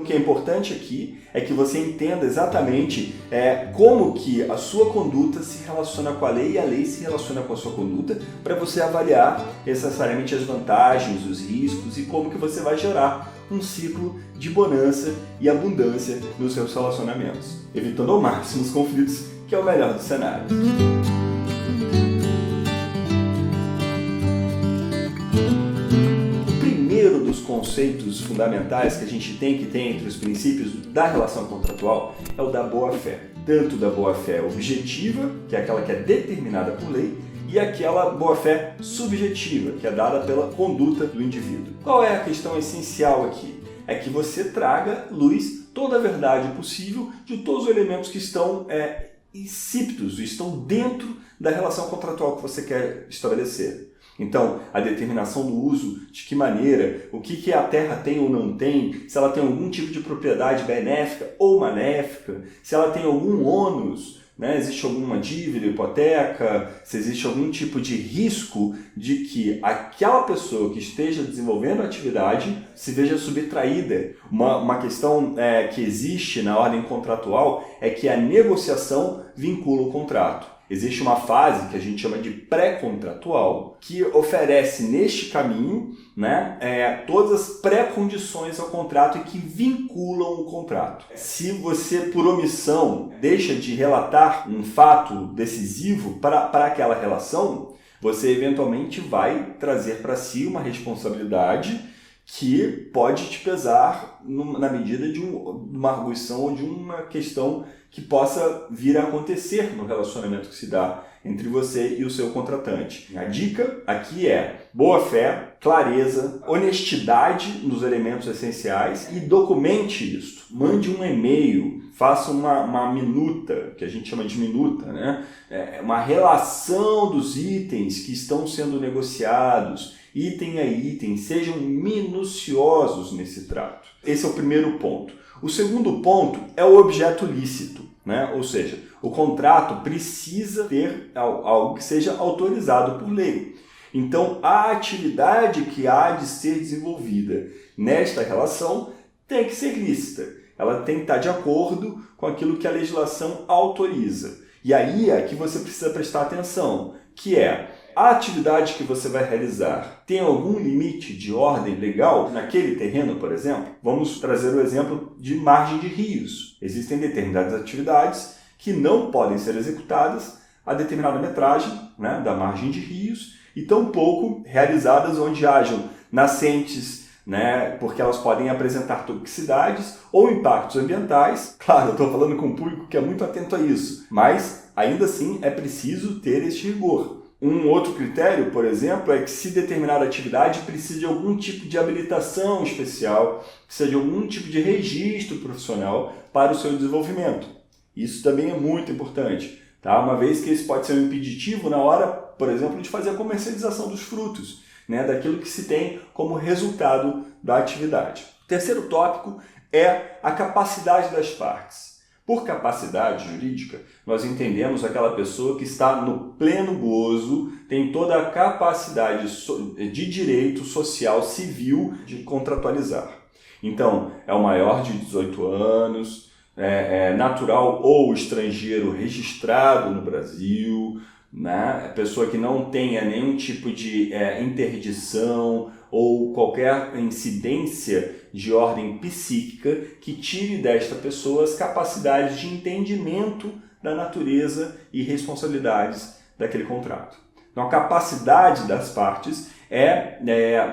O que é importante aqui é que você entenda exatamente como que a sua conduta se relaciona com a lei e a lei se relaciona com a sua conduta, para você avaliar necessariamente as vantagens, os riscos e como que você vai gerar um ciclo de bonança e abundância nos seus relacionamentos, evitando ao máximo os conflitos, que é o melhor dos cenários. Dos conceitos fundamentais que a gente tem que ter entre os princípios da relação contratual é o da boa-fé. Tanto da boa-fé objetiva, que é aquela que é determinada por lei, e aquela boa-fé subjetiva, que é dada pela conduta do indivíduo. Qual é a questão essencial aqui? É que você traga luz toda a verdade possível de todos os elementos que estão insípidos, estão dentro da relação contratual que você quer estabelecer. Então, a determinação do uso, de que maneira, o que a terra tem ou não tem, se ela tem algum tipo de propriedade benéfica ou maléfica, se ela tem algum ônus, existe alguma dívida, hipoteca, se existe algum tipo de risco de que aquela pessoa que esteja desenvolvendo a atividade se veja subtraída. Uma questão que existe na ordem contratual é que a negociação vincula o contrato. Existe uma fase que a gente chama de pré-contratual, que oferece neste caminho todas as pré-condições ao contrato e que vinculam o contrato. Se você, por omissão, deixa de relatar um fato decisivo para aquela relação, você eventualmente vai trazer para si uma responsabilidade que pode te pesar na medida de uma arguição ou de uma questão que possa vir a acontecer no relacionamento que se dá entre você e o seu contratante. A dica aqui é boa-fé, clareza, honestidade nos elementos essenciais e documente isso. Mande um e-mail, faça uma minuta, que a gente chama de minuta, uma relação dos itens que estão sendo negociados, item a item, sejam minuciosos nesse trato. Esse é o primeiro ponto. O segundo ponto é o objeto lícito, ou seja, o contrato precisa ter algo que seja autorizado por lei. Então, a atividade que há de ser desenvolvida nesta relação tem que ser lícita. Ela tem que estar de acordo com aquilo que a legislação autoriza. E aí é que você precisa prestar atenção, que é a atividade que você vai realizar tem algum limite de ordem legal naquele terreno, por exemplo? Vamos trazer o exemplo de margem de rios. Existem determinadas atividades que não podem ser executadas a determinada metragem da margem de rios e tampouco realizadas onde hajam nascentes, porque elas podem apresentar toxicidades ou impactos ambientais. Claro, eu estou falando com um público que é muito atento a isso, mas ainda assim é preciso ter este rigor. Um outro critério, por exemplo, é que se determinada atividade precisa de algum tipo de habilitação especial, precisa de algum tipo de registro profissional para o seu desenvolvimento. Isso também é muito importante, uma vez que isso pode ser um impeditivo na hora, por exemplo, de fazer a comercialização dos frutos, daquilo que se tem como resultado da atividade. O terceiro tópico é a capacidade das partes. Por capacidade jurídica, nós entendemos aquela pessoa que está no pleno gozo, tem toda a capacidade de direito social, civil, de contratualizar. Então, é o maior de 18 anos, é natural ou estrangeiro registrado no Brasil, pessoa que não tenha nenhum tipo de interdição ou qualquer incidência de ordem psíquica que tire desta pessoa as capacidades de entendimento da natureza e responsabilidades daquele contrato. Então, a capacidade das partes é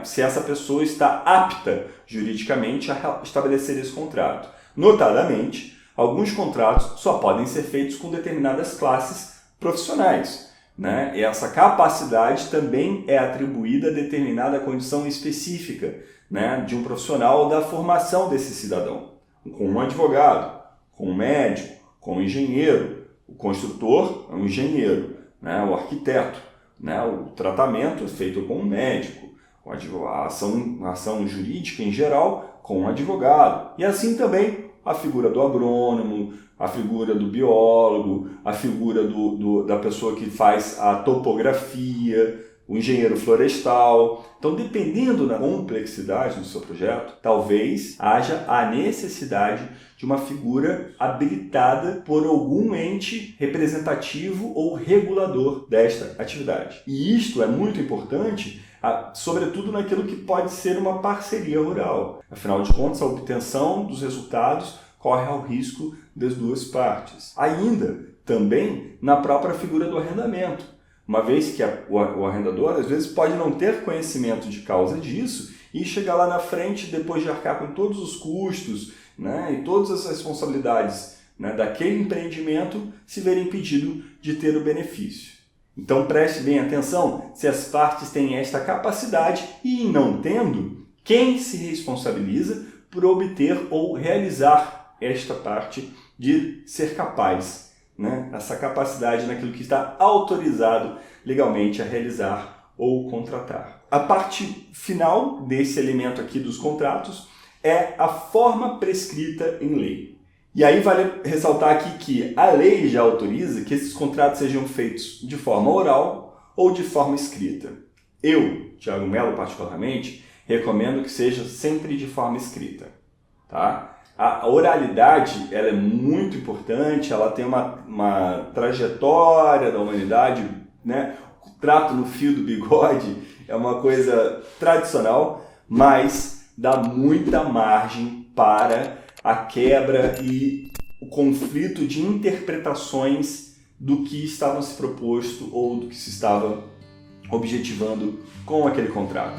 se essa pessoa está apta juridicamente a estabelecer esse contrato. Notadamente, alguns contratos só podem ser feitos com determinadas classes profissionais. E essa capacidade também é atribuída a determinada condição específica de um profissional da formação desse cidadão, com um advogado, com um médico, com um engenheiro. O construtor é um engenheiro, o arquiteto, o tratamento é feito com um médico, a ação jurídica em geral com um advogado. E assim também a figura do agrônomo, a figura do biólogo, a figura da pessoa que faz a topografia, o engenheiro florestal. Então, dependendo da complexidade do seu projeto, talvez haja a necessidade de uma figura habilitada por algum ente representativo ou regulador desta atividade. E isto é muito importante, sobretudo naquilo que pode ser uma parceria rural. Afinal de contas, a obtenção dos resultados corre ao risco das duas partes. Ainda, também, na própria figura do arrendamento. Uma vez que o arrendador, às vezes, pode não ter conhecimento de causa disso e chegar lá na frente, depois de arcar com todos os custos, né, e todas as responsabilidades, né, daquele empreendimento, se ver impedido de ter o benefício. Então preste bem atenção se as partes têm esta capacidade e, não tendo, quem se responsabiliza por obter ou realizar esta parte de ser capaz, né? Essa capacidade naquilo que está autorizado legalmente a realizar ou contratar. A parte final desse elemento aqui dos contratos é a forma prescrita em lei. E aí vale ressaltar aqui que a lei já autoriza que esses contratos sejam feitos de forma oral ou de forma escrita. Eu, Thiago Mello, particularmente, recomendo que seja sempre de forma escrita. Tá? A oralidade ela é muito importante, ela tem uma trajetória da humanidade, né? O trato no fio do bigode é uma coisa tradicional, mas dá muita margem para a quebra e o conflito de interpretações do que estava se proposto ou do que se estava objetivando com aquele contrato.